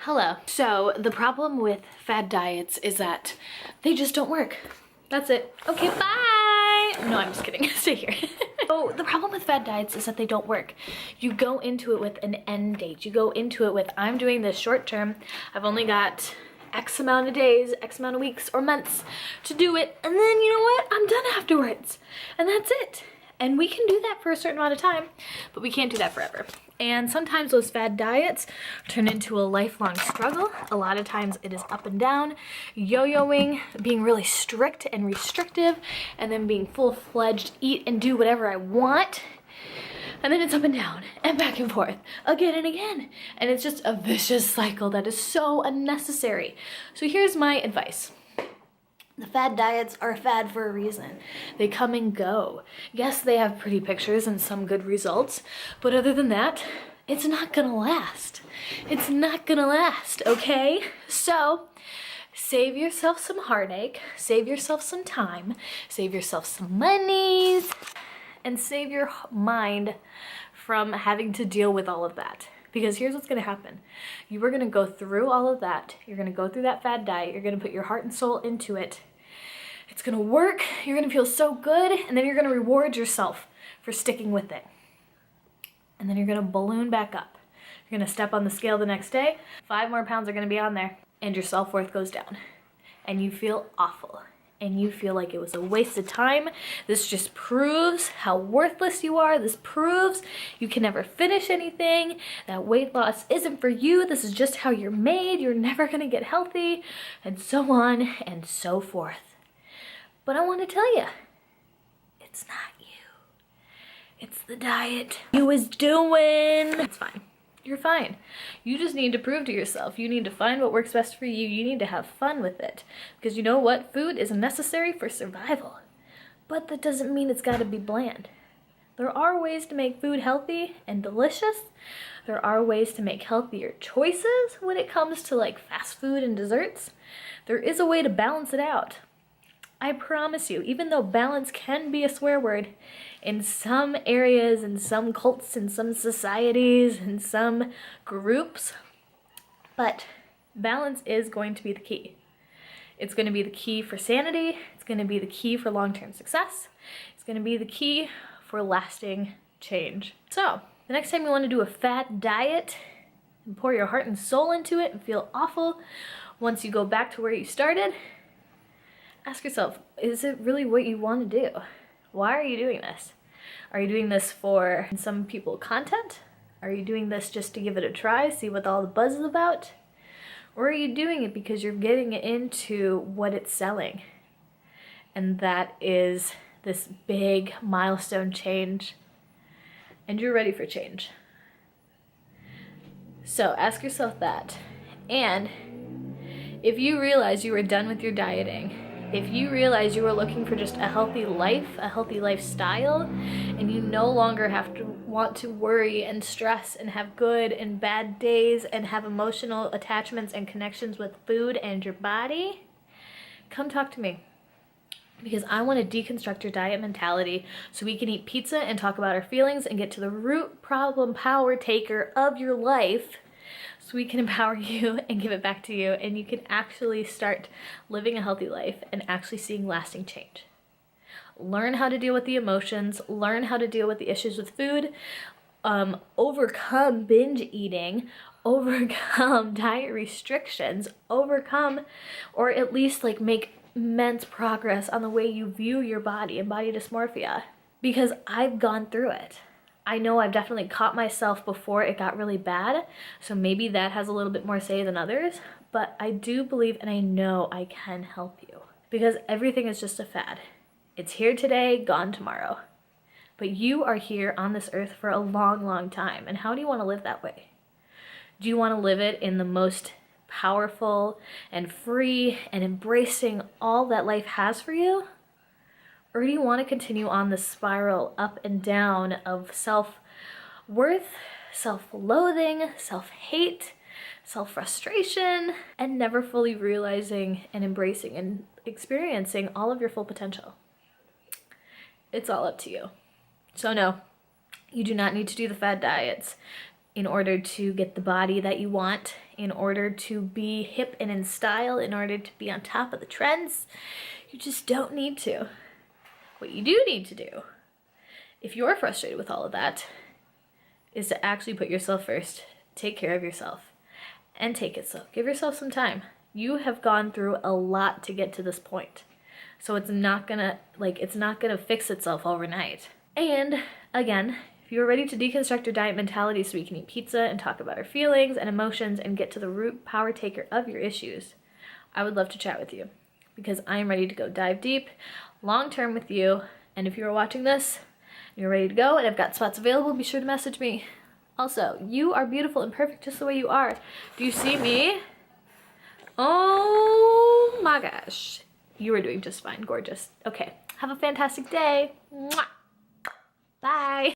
Hello. So the problem with fad diets is that they just don't work. That's it. Okay, bye. No, I'm just kidding. Stay here. So the problem with fad diets is that they don't work. You go into it with an end date. You go into it with, I'm doing this short term. I've only got X amount of days, X amount of weeks or months to do it. And then you know what? I'm done afterwards. And that's it. And we can do that for a certain amount of time, but we can't do that forever. And sometimes those fad diets turn into a lifelong struggle. A lot of times it is up and down, yo-yoing, being really strict and restrictive, and then being full-fledged, eat and do whatever I want. And then it's up and down and back and forth again and again. And it's just a vicious cycle that is so unnecessary. So here's my advice. The fad diets are a fad for a reason. They come and go. Yes, they have pretty pictures and some good results, but other than that, it's not gonna last. It's not gonna last, okay? So, save yourself some heartache, save yourself some time, save yourself some monies, and save your mind from having to deal with all of that. Because here's what's gonna happen. You are gonna go through all of that. You're gonna go through that fad diet. You're gonna put your heart and soul into it. It's gonna work. You're gonna feel so good. And then you're gonna reward yourself for sticking with it. And then you're gonna balloon back up. You're gonna step on the scale the next day. 5 more pounds are gonna be on there. And your self-worth goes down. And you feel awful. And you feel like it was a waste of time. This just proves how worthless you are. This proves you can never finish anything. That weight loss isn't for you. This is just how you're made. You're never gonna get healthy, and so on and so forth. But I want to tell you, it's not you. It's the diet you was doing. It's fine. You're fine. You just need to prove to yourself. You need to find what works best for you. You need to have fun with it. Because you know what? Food is necessary for survival. But that doesn't mean it's got to be bland. There are ways to make food healthy and delicious. There are ways to make healthier choices when it comes to like fast food and desserts. There is a way to balance it out. I promise you, even though balance can be a swear word in some areas, in some cults, in some societies, in some groups, but balance is going to be the key. It's going to be the key for sanity. It's going to be the key for long-term success. It's going to be the key for lasting change. So, the next time you want to do a fad diet and pour your heart and soul into it and feel awful once you go back to where you started, ask yourself, is it really what you want to do? Why are you doing this? Are you doing this for some people content? Are you doing this just to give it a try, see what all the buzz is about? Or are you doing it because you're getting into what it's selling? And that is this big milestone change. And you're ready for change. So ask yourself that. And if you realize you are done with your dieting, if you realize you are looking for just a healthy life, a healthy lifestyle, and you no longer have to want to worry and stress and have good and bad days and have emotional attachments and connections with food and your body, come talk to me. Because I want to deconstruct your diet mentality so we can eat pizza and talk about our feelings and get to the root problem power taker of your life, so we can empower you and give it back to you, and you can actually start living a healthy life and actually seeing lasting change. Learn how to deal with the emotions, learn how to deal with the issues with food, overcome binge eating, overcome diet restrictions, overcome or at least like make immense progress on the way you view your body and body dysmorphia. Because I've gone through it. I know I've definitely caught myself before it got really bad, so maybe that has a little bit more say than others, but I do believe and I know I can help you. Because everything is just a fad. It's here today, gone tomorrow. But you are here on this earth for a long, long time, and how do you want to live that way? Do you want to live it in the most powerful and free and embracing all that life has for you? Or do you want to continue on the spiral up and down of self-worth, self-loathing, self-hate, self-frustration, and never fully realizing and embracing and experiencing all of your full potential? It's all up to you. So no, you do not need to do the fad diets. in order to get the body that you want, in order to be hip and in style, in order to be on top of the trends. You just don't need to. What you do need to do, if you're frustrated with all of that, is to actually put yourself first, take care of yourself, and take it slow. Give yourself some time. You have gone through a lot to get to this point. So it's not gonna fix itself overnight. And again, if you're ready to deconstruct your diet mentality so we can eat pizza and talk about our feelings and emotions and get to the root power taker of your issues, I would love to chat with you because I am ready to go dive deep, long term with you. And if you are watching this, you're ready to go and I've got spots available, be sure to message me. Also, you are beautiful and perfect just the way you are. Do you see me? Oh my gosh. You are doing just fine, gorgeous. Okay, have a fantastic day. Mwah. Bye.